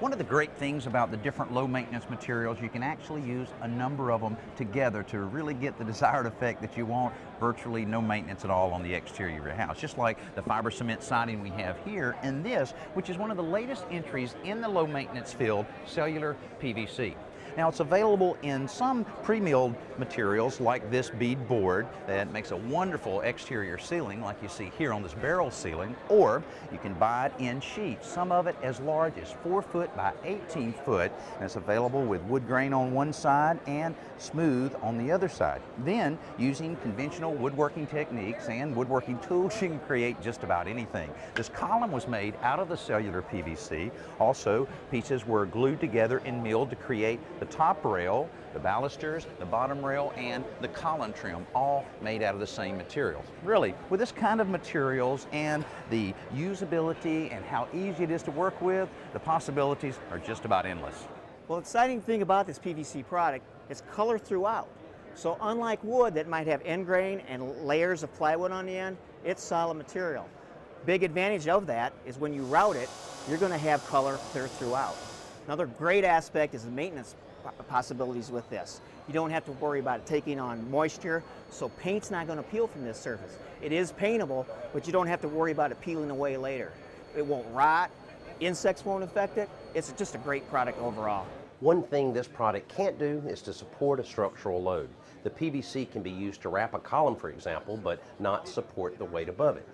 One of the great things about the different low maintenance materials, you can actually use a number of them together to really get the desired effect that you want. Virtually no maintenance at all on the exterior of your house. Just like the fiber cement siding we have here, and this, which is one of the latest entries in the low maintenance field, cellular PVC. Now, it's available in some pre-milled materials like this bead board that makes a wonderful exterior ceiling like you see here on this barrel ceiling, or you can buy it in sheets, some of it as large as 4 foot by 18 foot, and it's available with wood grain on one side and smooth on the other side. Then, using conventional woodworking techniques and woodworking tools, you can create just about anything. This column was made out of the cellular PVC. Also, pieces were glued together and milled to create the top rail, the balusters, the bottom rail, and the column trim, all made out of the same materials. Really, with this kind of materials and the usability and how easy it is to work with, the possibilities are just about endless. Well, the exciting thing about this PVC product is color throughout. So unlike wood that might have end grain and layers of plywood on the end, it's solid material. Big advantage of that is when you route it, you're going to have color clear throughout. Another great aspect is the maintenance possibilities with this. You don't have to worry about it taking on moisture, so paint's not going to peel from this surface. It is paintable, but you don't have to worry about it peeling away later. It won't rot, insects won't affect it. It's just a great product overall. One thing this product can't do is to support a structural load. The PVC can be used to wrap a column, for example, but not support the weight above it.